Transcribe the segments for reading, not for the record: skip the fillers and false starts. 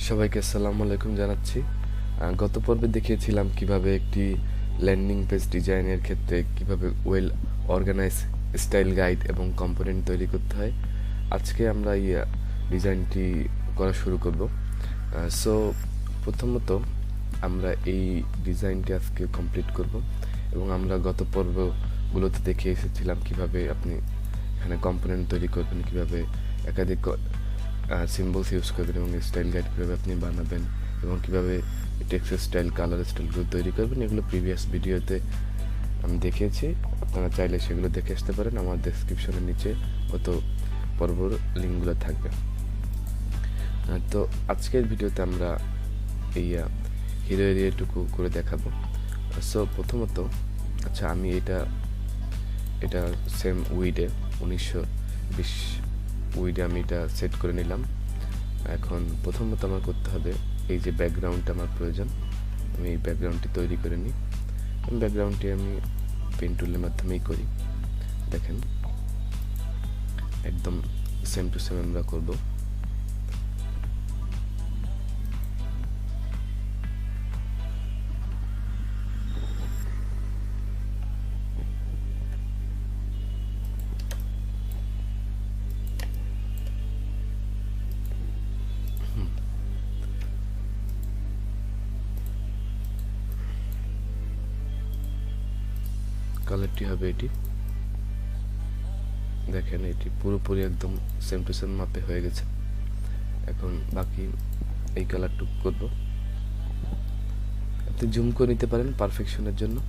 সবাইকে আসসালামু আলাইকুম জানাচ্ছি। গত পর্বে দেখিয়েছিলাম কিভাবে একটি ল্যান্ডিং পেজ ডিজাইনের ক্ষেত্রে কিভাবে ওয়েল অর্গানাইজ স্টাইল গাইড এবং কম্পোনেন্ট তৈরি করতে হয়। আজকে আমরা এই ডিজাইনটি করা শুরু করব। সো প্রথমত আমরা এই ডিজাইনটি আজকে কমপ্লিট করব এবং আমরা গত পর্বগুলোতে দেখে এসেছিলাম কিভাবে আপনি এখানে কম্পোনেন্ট তৈরি করবেন, কিভাবে একাধিক সিম্বলস ইউজ করবেন এবং স্টাইল গাইড কীভাবে আপনি বানাবেন এবং কীভাবে টেক্সট স্টাইল কালার স্টাইলগুলো তৈরি করবেন। এগুলো প্রিভিয়াস ভিডিওতে আমি দেখিয়েছি, আপনারা চাইলে সেগুলো দেখে আসতে পারেন। আমার ডেসক্রিপশনের নিচে গত পর্বর লিঙ্কগুলো থাকবে। তো আজকের ভিডিওতে আমরা এই হিরো এরিয়াটুকু করে দেখাবো। সো প্রথমত আমি এটা সেম উইডে 1920 উইডে আমি এটা সেট করে নিলাম। এখন প্রথমত আমার করতে হবে এই যে ব্যাকগ্রাউন্ডটা আমার প্রয়োজন, আমি এই ব্যাকগ্রাউন্ডটি তৈরি করে নিই। ব্যাকগ্রাউন্ডটি আমি পেন টুলের মাধ্যমেই করি। দেখেন একদম সেম টু সেম আমরা করব। কালারটি হবে এটি, দেখেন এটি পুরোপুরি একদম সেম টু সেম মাপে হয়ে গেছে। এখন বাকি এই কালারটুকু করব। আপনি জুম করে নিতে পারেন পারফেকশনের জন্য।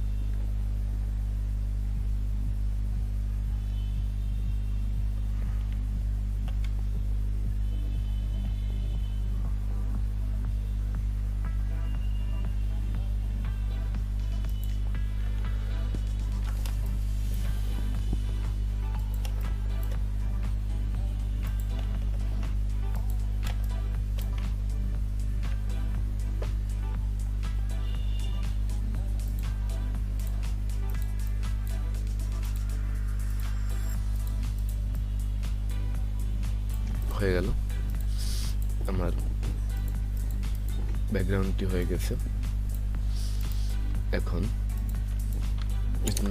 হয়ে গেল, আমার ব্যাকগ্রাউন্ডটি হয়ে গেছে। এখন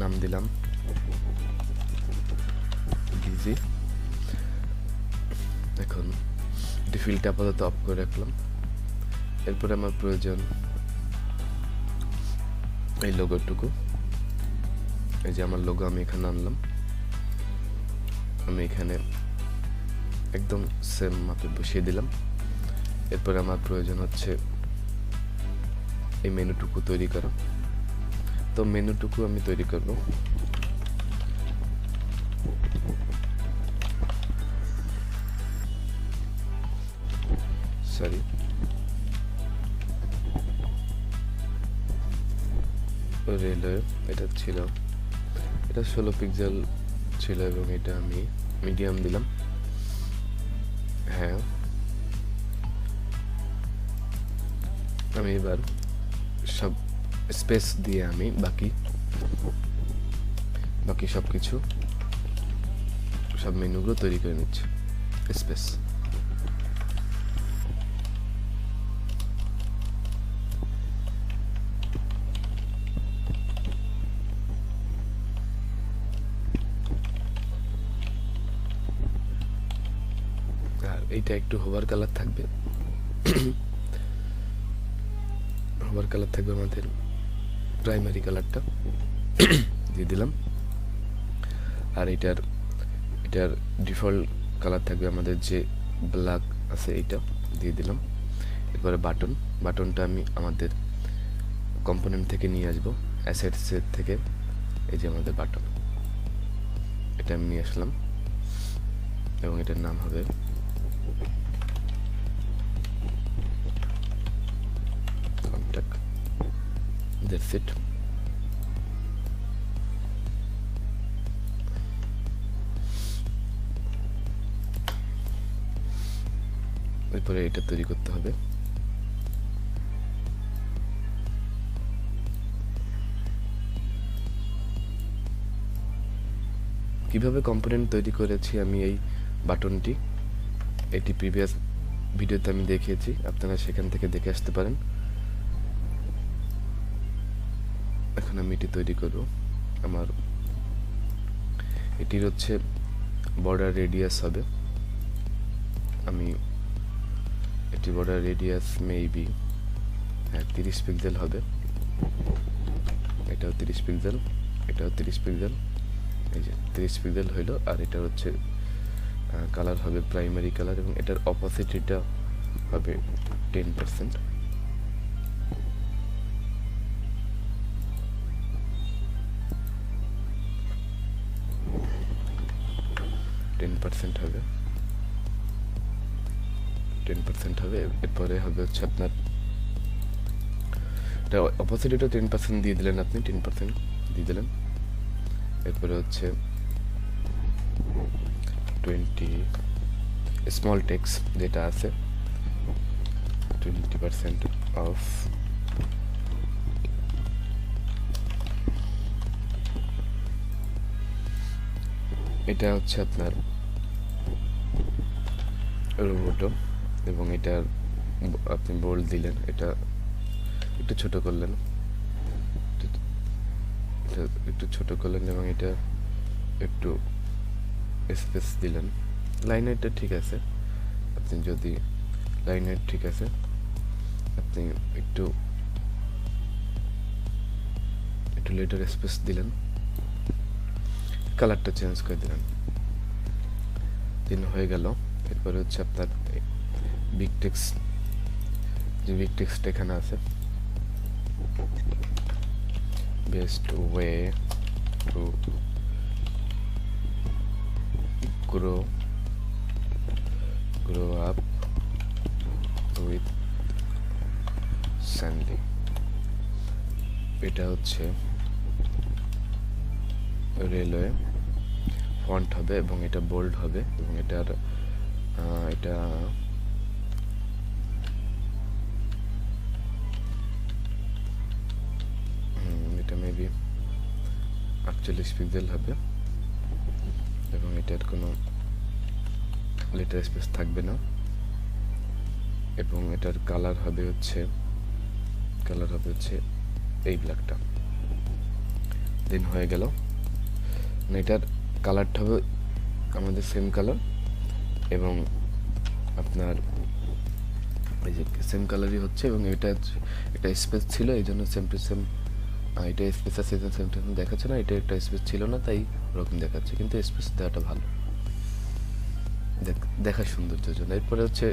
নাম দিলাম ডিজি। এখন ফিল্ডটা আপাতত অফ করে রাখলাম। এরপরে আমার প্রয়োজন এই লোগোটুকু। এই যে আমার লোগো আমি এখানে আনলাম, আমি এখানে একদম সেম মাপে বসিয়ে দিলাম। এরপরে আমার প্রয়োজন হচ্ছে এই মেনুটুকু তৈরি করা। তো মেনুটুকু আমি তৈরি করব। সরি, রেলওয়ে এটা ছিল, এটা 16 পিক্সেল ছিল এবং এটা আমি মিডিয়াম দিলাম। হ্যাঁ, আমি এবার সব স্পেস দিয়ে আমি বাকি সব কিছু সব মেনুগুলো তৈরি করে নিচ্ছি। স্পেস এইটা একটু হোভার কালার থাকবে, হোভার কালার থাকবে আমাদের প্রাইমারি কালারটা দিয়ে দিলাম। আর এটার ডিফল্ট কালার থাকবে আমাদের যে ব্ল্যাক আছে, এইটা দিয়ে দিলাম। এরপরে বাটনটা আমি আমাদের কম্পোনেন্ট থেকে নিয়ে আসবো, অ্যাসেটসের থেকে। এই যে আমাদের বাটন, এটা আমি নিয়ে আসলাম এবং এটার নাম হবে কন্টাক্ট। That's it. এরপরে এটা তৈরি করতে হবে। কিভাবে কম্পোনেন্ট তৈরি করেছি আমি এই বাটনটি, এটি প্রিভিয়াস ভিডিওতে আমি দেখিয়েছি, আপনারা সেখান থেকে দেখে আসতে পারেন। এখন আমি এটি তৈরি করব। আমার এটির হচ্ছে বর্ডার রেডিয়াস হবে, আমি এটি বর্ডার রেডিয়াস মেবি 30 পিক্সেল হবে। এটাও 30 পিক্সেল, এটাও 30 পিক্সেল, এই যে 30 পিক্সেল হইল। আর এটা হচ্ছে কালার হবে প্রাইমারি কালার, এবং এটার অপোসিটিটা হবে 10%। হবে 10% হবে। এরপরে হবে হচ্ছে আপনার এটা অপোসিটিটা 10% দিয়ে দিলেন, আপনি 10% দিয়ে দিলেন। এরপরে হচ্ছে 20 স্মল টেক্সট যেটা আছে 20% অফ। এটা হচ্ছে আপনার রোবোটো, এবং এটার আপনি বোল্ড দিলেন, এটা একটু ছোট করলেন, এটা একটু ছোট করলেন, এবং এটা একটু স্পেস দিলেন। লাইনেরটা ঠিক আছে, আপনি যদি লাইনের ঠিক আছে, আপনি একটু লেটার স্পেস দিলেন, কালারটা চেঞ্জ করে দিলেন, দিন হয়ে গেল। এরপরে হচ্ছে আপনার বিগ টেক্সট, যে বিগ টেক্সট এখানে আছে, best way to grow up with Sandy। এটা হচ্ছে রেলওয়ে ফন্ট হবে, এবং এটা বোল্ড হবে, এবং এটার এটা মেবি 48 পিক্সেল হবে, এবং এটার কোনো লেটার স্পেস থাকবে না, এবং এটার কালার হবে হচ্ছে এই ব্ল্যাকটা। দিন হয়ে গেল। এটার কালারটা হবে আমাদের সেম কালার, এবং আপনার এই যে সেম কালারই হচ্ছে, এবং এটা স্পেস ছিল, এই জন্য সেম টু সেম। এটা স্পেস আছে, সেম টু সেম দেখাচ্ছে না, এটা একটা স্পেস ছিল না, তাই ওরকম দেখাচ্ছে, কিন্তু স্পেস দেওয়াটা ভালো, দেখা সৌন্দর্যের জন্য। এরপরে হচ্ছে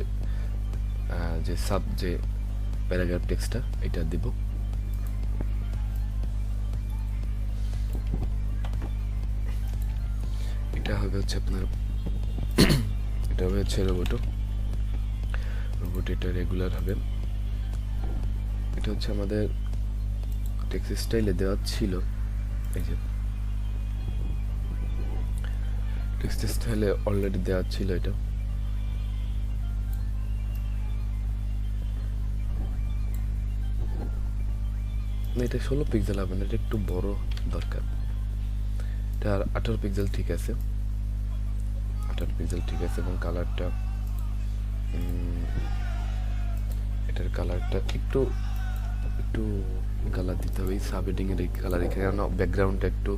যে প্যারাগ্রাফ টেক্সটটা এটা দিব। এটা হবে হচ্ছে আপনার এটা হবে হচ্ছে রোবোট, এটা রেগুলার হবে। এটা হচ্ছে আমাদের টেক্সট স্টাইলে দেওয়া ছিল, এই যে টেক্সট স্টাইলে অলরেডি দেওয়া ছিল এটা। না, এটা 16 পিক্সেল হবে না, এটা একটু বড় দরকার। এটা 18 পিক্সেল ঠিক আছে, 18 পিক্সেল ঠিক আছে, এবং কালারটা এটার কালারটা একটু কালার দিতে হবে, সাবহেডিং এর এই কালার, এখানে ব্যাকগ্রাউন্ডটা একটু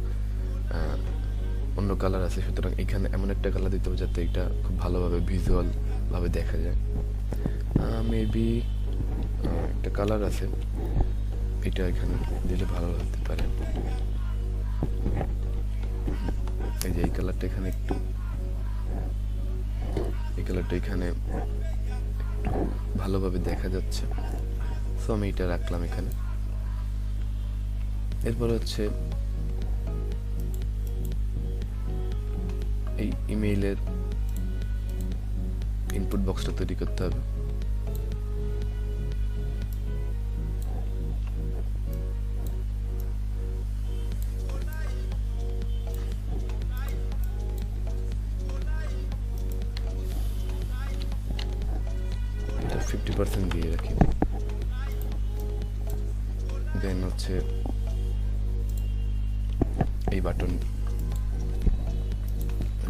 অন্য কালার আছে, সুতরাং এখানে এমন একটা কালার দিতে হবে যাতে এটা খুব ভালোভাবে ভিজুয়াল ভাবে দেখা যায়। মেবি একটা কালার আছে, এটা এখানে দিলে ভালো হতে পারে। এই যে এই কালারটা এখানে এই কালারটা এখানে ভালোভাবে দেখা যাচ্ছে, সো আমি এটা রাখলাম এখানে। এরপর হচ্ছে এই ইমেইলের ইনপুট বক্সটা তৈরি করতে হবে। এটা 50% দিয়ে রাখি। দেন হচ্ছে এই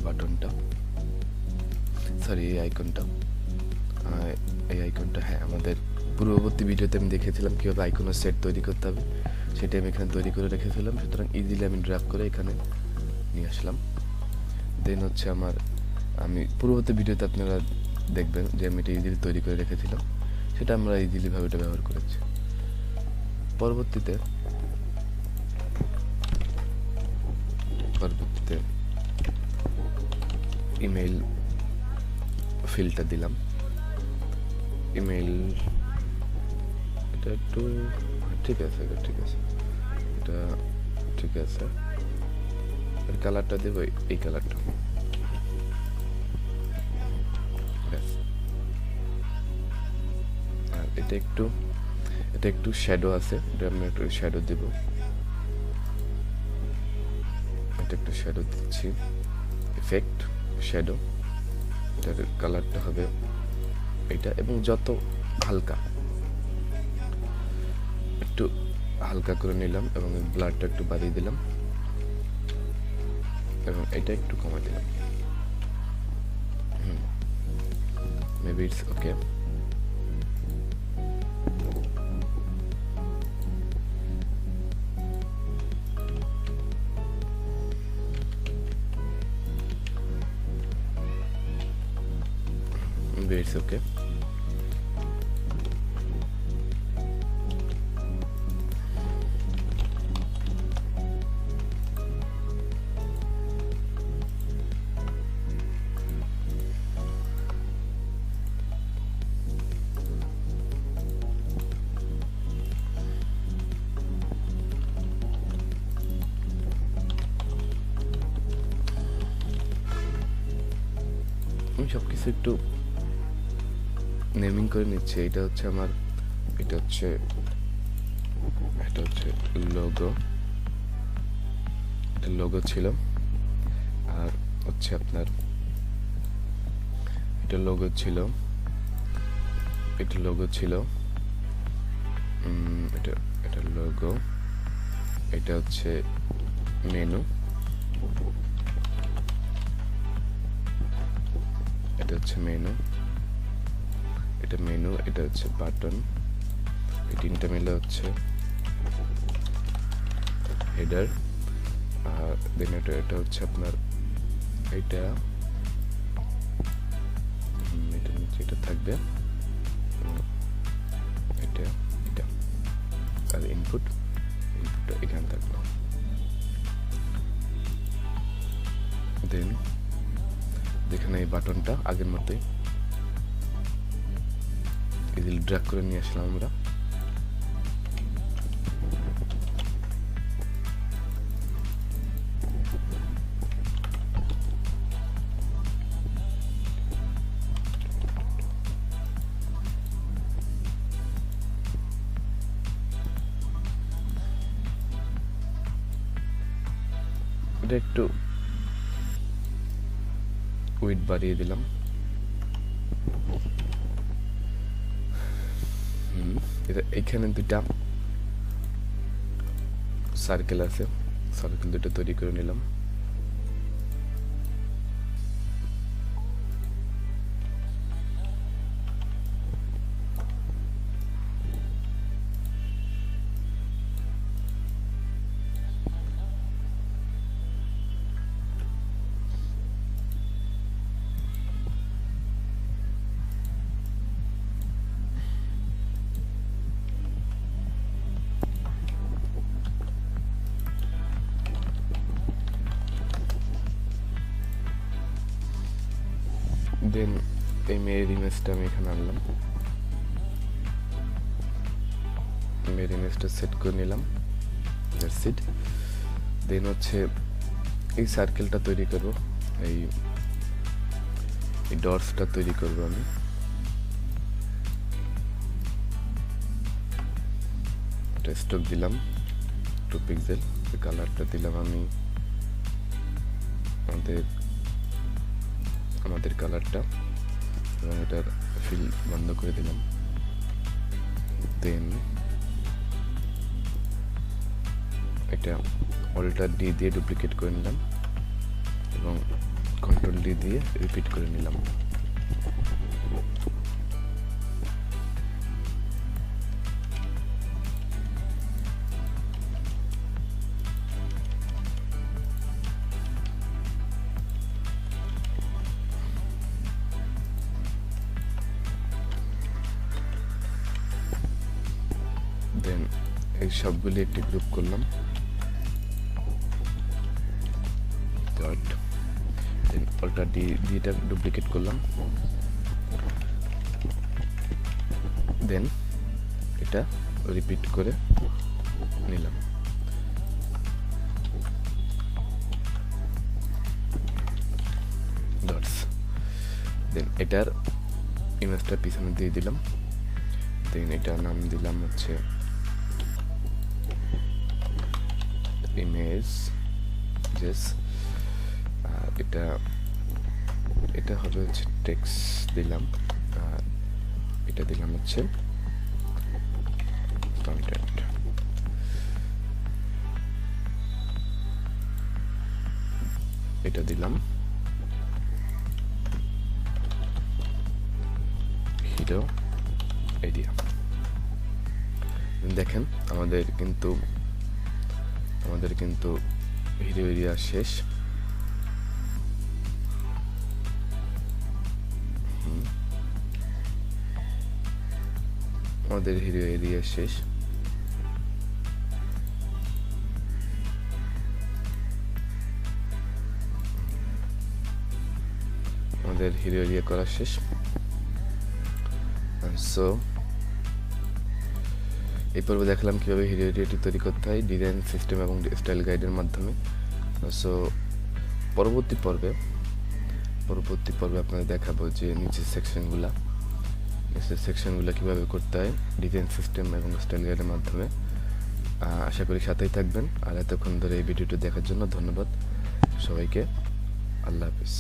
বাটনটা, সরি এই আইকনটা এই আইকনটা, হ্যাঁ আমাদের পূর্ববর্তী ভিডিওতে আমি দেখিয়েছিলাম কীভাবে আইকনের সেট তৈরি করতে হবে, সেটা আমি এখানে তৈরি করে রেখেছিলাম। সুতরাং ইজিলি আমি ড্র্যাগ করে এখানে নিয়ে আসলাম। দেন হচ্ছে আমি পূর্ববর্তী ভিডিওতে আপনারা দেখবেন যে আমি এটা ইজিলি তৈরি করে রেখেছিলাম, সেটা আমরা ইজিলিভাবে এটা ব্যবহার করেছি। পরবর্তীতে ইমেইল ফিল্ডটা দিলাম। ইমেইল এটা একটু ঠিক আছে, এটা ঠিক আছে। এর কালারটা দেবো এই কালারটা। আর এটা একটু শ্যাডো আছে, এটা আমি একটু শ্যাডো দেব। এটা একটু শ্যাডো দিচ্ছি, ইফেক্ট শ্যাডো। এটার কালারটা হবে এটা, এবং যত একটু হালকা করে নিলাম, এবং ব্লারটা একটু বাড়িয়ে দিলাম, এবং এটা একটু কমাই দিলাম। Maybe it's okay. It's okay. আমি সবকিছু একটু নেমিং করে নিচ্ছি। এটা হচ্ছে লোগো, এটা লোগো ছিল। আর হচ্ছে আপনার এটা লোগো ছিল, এটা লোগো, এটা হচ্ছে মেনু, এটা হচ্ছে বাটন। এই তিনটা মিলে হচ্ছে হেডার। আর দেন এটা হচ্ছে আপনার এটা নিচে এটা থাকবে, এটা আর ইনপুটটা এখানে থাকবে। দেন দেখেন এই বাটনটা আগের মতোই ইজিলি ড্র্যাগ করে নিয়ে আসলাম আমরা। এটা একটু উইড বাড়িয়ে দিলাম। এখানে দুটা সার্কেল আছে, সার্কেল দুটো তৈরি করে নিলাম। দেন এই মেয়ের ইমেজটা আমি এখানে আনলাম, মেয়ের ইমেজটা সেট করে নিলাম। That's it. দেন হচ্ছে এই সার্কেলটা তৈরি করব, এই ডটসটা তৈরি করব আমি। এটা স্ট্রোক দিলাম 2 পিক্সেল, কালারটা দিলাম আমি আমাদের কালারটা, এবং এটার ফিল বন্ধ করে দিলাম। দেন এটা অল্টার ডি দিয়ে ডুপ্লিকেট করে নিলাম, এবং কন্ট্রোল ডি দিয়ে রিপিট করে নিলাম। দেন এই সবগুলি একটি গ্রুপ করলাম, ডট, দেন অল্টার ডিটা ডুপ্লিকেট করলাম, দেন এটা রিপিট করে নিলাম। ডটস, দেন এটার ইমেজটা পিছনে দিয়ে দিলাম, দেন এটার নাম দিলাম হচ্ছে ইমেজ জেস, আর এটা হবে হচ্ছে টেক্সট দিলাম, আর এটা দিলাম হচ্ছে কন্টেন্ট। এটা দিলাম হিরো এরিয়া। দেখেন আমাদের কিন্তু হিরো এরিয়া শেষ। আমাদের হিরো এরিয়া শেষ। আমাদের হিরো এরিয়া করা শেষ। সো এই পর্বে দেখালাম কীভাবে হিরো এরিয়াটি তৈরি করতে হয় ডিজাইন সিস্টেম এবং স্টাইল গাইডের মাধ্যমে। সো পরবর্তী পর্বে আপনাদের দেখাবো যে নিচের সেকশনগুলো কীভাবে করতে হয় ডিজাইন সিস্টেম এবং স্টাইল গাইডের মাধ্যমে। আশা করি সাথেই থাকবেন। আর এতক্ষণ ধরে এই ভিডিওটি দেখার জন্য ধন্যবাদ সবাইকে। আল্লাহ হাফিজ।